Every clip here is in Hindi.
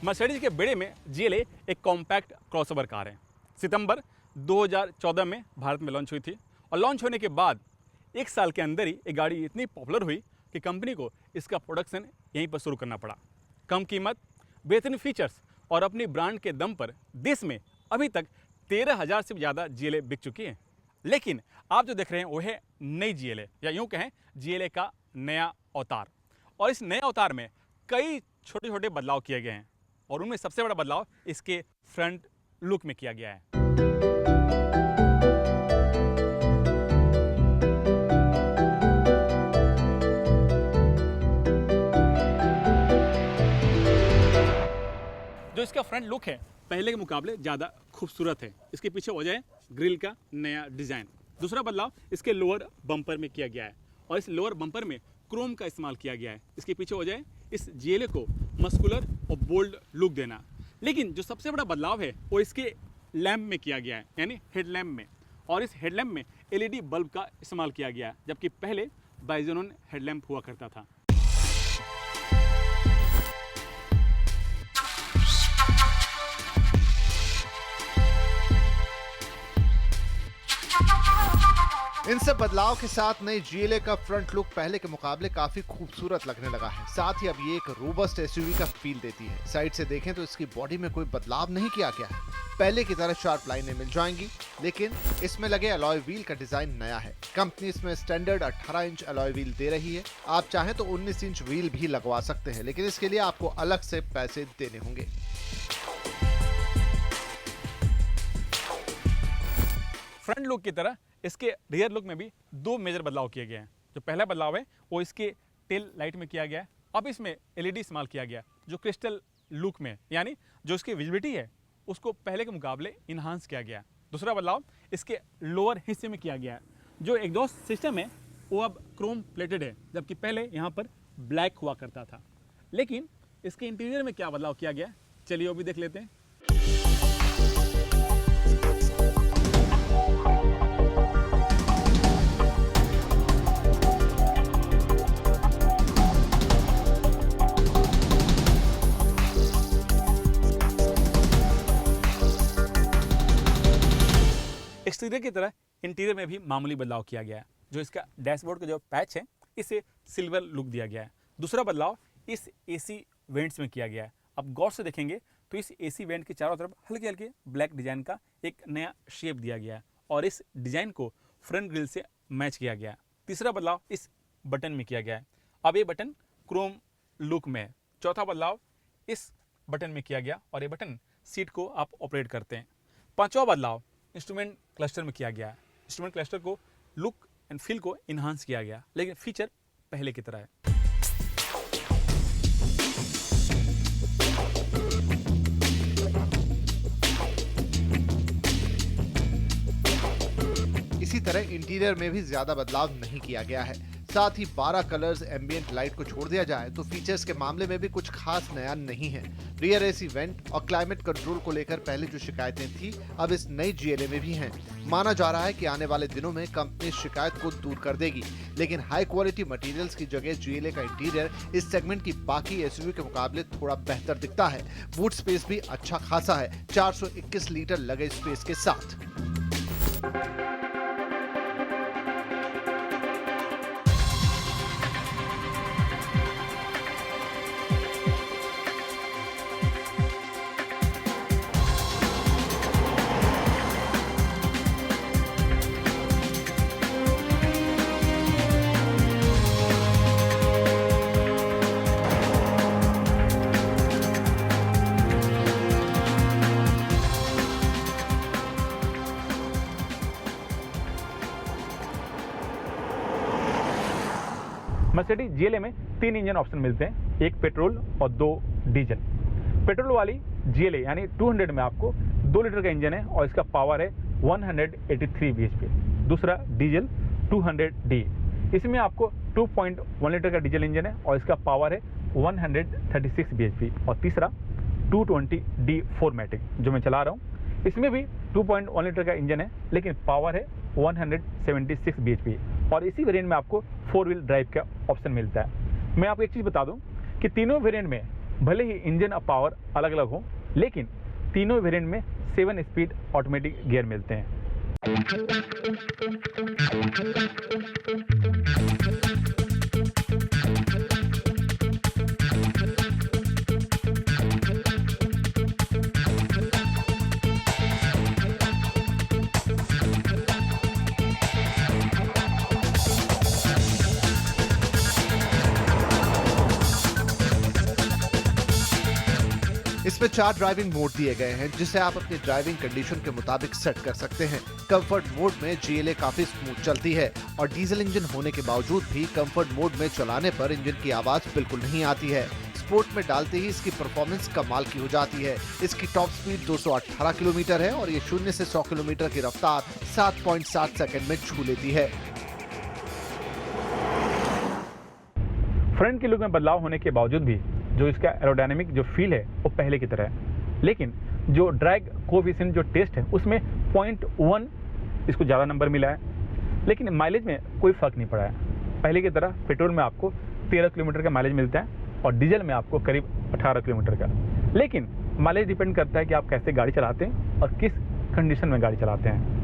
मर्सिडीज के बेड़े में GLA एक कॉम्पैक्ट क्रॉसओवर कार है। सितंबर 2014 में भारत में लॉन्च हुई थी और लॉन्च होने के बाद एक साल के अंदर ही ये गाड़ी इतनी पॉपुलर हुई कि कंपनी को इसका प्रोडक्शन यहीं पर शुरू करना पड़ा। कम कीमत, बेहतरीन फीचर्स और अपनी ब्रांड के दम पर देश में अभी तक 13,000 से ज़्यादा GLA बिक चुकी है। लेकिन आप जो देख रहे हैं वो है नई GLA, या यूँ कहें GLA का नया अवतार। और इस नए अवतार में कई छोटे छोटे बदलाव किए गए हैं और उनमें सबसे बड़ा बदलाव इसके फ्रंट लुक में किया गया है। जो इसका फ्रंट लुक है पहले के मुकाबले ज़्यादा खूबसूरत है। इसके पीछे वजह है ग्रिल का नया डिज़ाइन। दूसरा बदलाव इसके लोअर बम्पर में किया गया है और इस लोअर बम्पर में क्रोम का इस्तेमाल किया गया है। इसके पीछे वजह है इस GLA को मस्कुलर और बोल्ड लुक देना। लेकिन जो सबसे बड़ा बदलाव है वो इसके लैम्प में किया गया है, यानी हेडलैम्प में। और इस हेडलैम्प में LED बल्ब का इस्तेमाल किया गया है, जबकि पहले बाइजोनोन हेडलैम्प हुआ करता था। इन सब बदलाव के साथ नई GLA का फ्रंट लुक पहले के मुकाबले काफी खूबसूरत लगने लगा है। साथ ही अब ये एक रोबस्ट SUV का फील देती है। साइड से देखें तो इसकी बॉडी में कोई बदलाव नहीं किया गया है। पहले की तरह शार्प लाइनें मिल जाएंगी, लेकिन इसमें लगे अलॉय व्हील का डिजाइन नया है। कंपनी इसमें स्टैंडर्ड 18 इंच अलॉय व्हील दे रही है। आप चाहें तो 19 इंच व्हील भी लगवा सकते हैं, लेकिन इसके लिए आपको अलग से पैसे देने होंगे। फ्रंट लुक की तरह इसके रियर लुक में भी दो मेजर बदलाव किए गए हैं। जो पहला बदलाव है वो इसके टेल लाइट में किया गया है। अब इसमें LED इस्तेमाल किया गया जो क्रिस्टल लुक में, यानी जो इसकी विजिबिलिटी है उसको पहले के मुकाबले इन्हांस किया गया। दूसरा बदलाव इसके लोअर हिस्से में किया गया है। जो एग्जॉस्ट सिस्टम है वो अब क्रोम प्लेटेड है, जबकि पहले यहाँ पर ब्लैक हुआ करता था। लेकिन इसके इंटीरियर में क्या बदलाव किया गया, चलिए वो भी देख लेते हैं। एक्सटीरियर की तरह इंटीरियर में भी मामूली बदलाव किया गया है। जो इसका डैशबोर्ड का जो पैच है इसे सिल्वर लुक दिया गया है। दूसरा बदलाव इस AC वेंट्स में किया गया है। अब गौर से देखेंगे तो इस AC वेंट के चारों तरफ हल्के हल्के ब्लैक डिजाइन का एक नया शेप दिया गया है और इस डिजाइन को फ्रंट ग्रिल से मैच किया गया है। तीसरा बदलाव इस बटन में किया गया है। अब ये बटन क्रोम लुक में है। चौथा बदलाव इस बटन में किया गया और ये बटन सीट को आप ऑपरेट करते हैं। पांचवा बदलाव इंस्ट्रूमेंट क्लस्टर में किया गया है। इंस्ट्रूमेंट क्लस्टर को लुक एंड फील को इन्हांस किया गया, लेकिन फीचर पहले की तरह है। इसी तरह इंटीरियर में भी ज्यादा बदलाव नहीं किया गया है। साथ ही 12 कलर्स एम्बिएंट लाइट को छोड़ दिया जाए तो फीचर्स के मामले में भी कुछ खास नया नहीं है। रियर AC वेंट और क्लाइमेट कंट्रोल को लेकर पहले जो शिकायतें थी अब इस नई GLA में भी हैं। माना जा रहा है कि आने वाले दिनों में कंपनी शिकायत को दूर कर देगी, लेकिन हाई क्वालिटी मटेरियल्स की जगह GLA का इंटीरियर इस सेगमेंट की बाकी SUV के मुकाबले थोड़ा बेहतर दिखता है। बूट स्पेस भी अच्छा खासा है, 421 लीटर लगेज स्पेस के साथ। मर्सिडीज GLA में 3 इंजन ऑप्शन मिलते हैं, एक पेट्रोल और 2 डीजल। पेट्रोल वाली GLA यानी 200 में आपको 2 लीटर का इंजन है और इसका पावर है 183 bhp। दूसरा डीजल 200D, इसमें आपको 2.1 लीटर का डीजल इंजन है और इसका पावर है 136 bhp। और तीसरा 220D फॉर्मेटिक जो मैं चला रहा हूँ, इसमें भी 2.1 लीटर का इंजन है लेकिन पावर है 176 bhp और इसी वेरिएंट में आपको 4 व्हील ड्राइव का ऑप्शन मिलता है। मैं आपको एक चीज़ बता दूं कि तीनों वेरिएंट में भले ही इंजन और पावर अलग अलग हो, लेकिन तीनों वेरिएंट में 7 स्पीड ऑटोमेटिक गियर मिलते हैं। इसमें 4 ड्राइविंग मोड दिए गए हैं जिसे आप अपनी ड्राइविंग कंडीशन के मुताबिक सेट कर सकते हैं। कंफर्ट मोड में GLA काफी स्मूथ चलती है और डीजल इंजन होने के बावजूद भी कंफर्ट मोड में चलाने पर इंजन की आवाज बिल्कुल नहीं आती है। स्पोर्ट में डालते ही इसकी परफॉर्मेंस कमाल की हो जाती है। इसकी टॉप स्पीड 218 किलोमीटर है और ये 0 से 100 किलोमीटर की रफ्तार 7.7 सेकंड में छू लेती है। फ्रंट के लुक में बदलाव होने के बावजूद भी जो इसका एरोडायनेमिक जो फील है वो पहले की तरह है, लेकिन जो ड्रैग कोएफिशिएंट जो टेस्ट है उसमें 0.1 इसको ज़्यादा नंबर मिला है, लेकिन माइलेज में कोई फ़र्क नहीं पड़ा है। पहले की तरह पेट्रोल में आपको 13 किलोमीटर का माइलेज मिलता है और डीजल में आपको करीब 18 किलोमीटर का। लेकिन माइलेज डिपेंड करता है कि आप कैसे गाड़ी चलाते हैं और किस कंडीशन में गाड़ी चलाते हैं।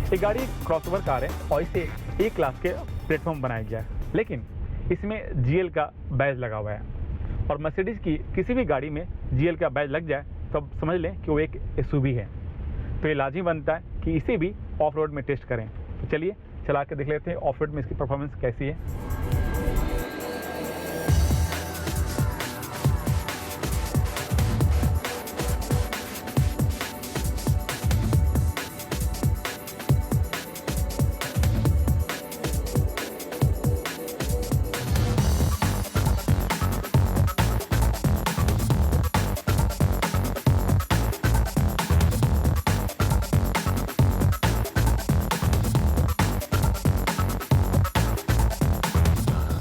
ये गाड़ी क्रॉसओवर कार है और इसे A क्लास के प्लेटफॉर्म बनाया गया है, लेकिन इसमें GL का बैज लगा हुआ है और मर्सिडीज की किसी भी गाड़ी में GL का बैज लग जाए तो अब समझ लें कि वो एक SUV है। तो ये लाजमी बनता है कि इसे भी ऑफ रोड में टेस्ट करें। तो चलिए चला के देख लेते हैं ऑफ रोड में इसकी परफॉर्मेंस कैसी है।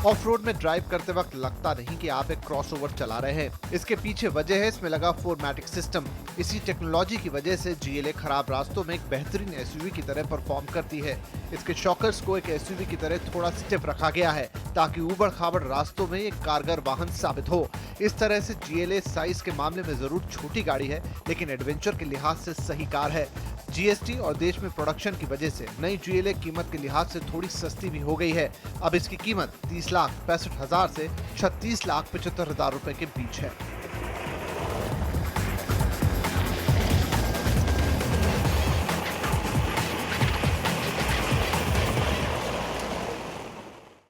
ऑफ रोड में ड्राइव करते वक्त लगता नहीं कि आप एक क्रॉसओवर चला रहे हैं। इसके पीछे वजह है इसमें लगा 4मैटिक सिस्टम। इसी टेक्नोलॉजी की वजह से GLA खराब रास्तों में एक बेहतरीन SUV की तरह परफॉर्म करती है। इसके शॉकर्स को एक SUV की तरह थोड़ा स्टिफ रखा गया है ताकि ऊबड़ खाबड़ रास्तों में एक कारगर वाहन साबित हो। इस तरह से GLA साइज के मामले में जरूर छोटी गाड़ी है, लेकिन एडवेंचर के लिहाज से सही कार है। GST और देश में प्रोडक्शन की वजह से नई GLA कीमत के लिहाज से थोड़ी सस्ती भी हो गई है। अब इसकी कीमत 30,65,000 से 36,75,000 रुपए के बीच है।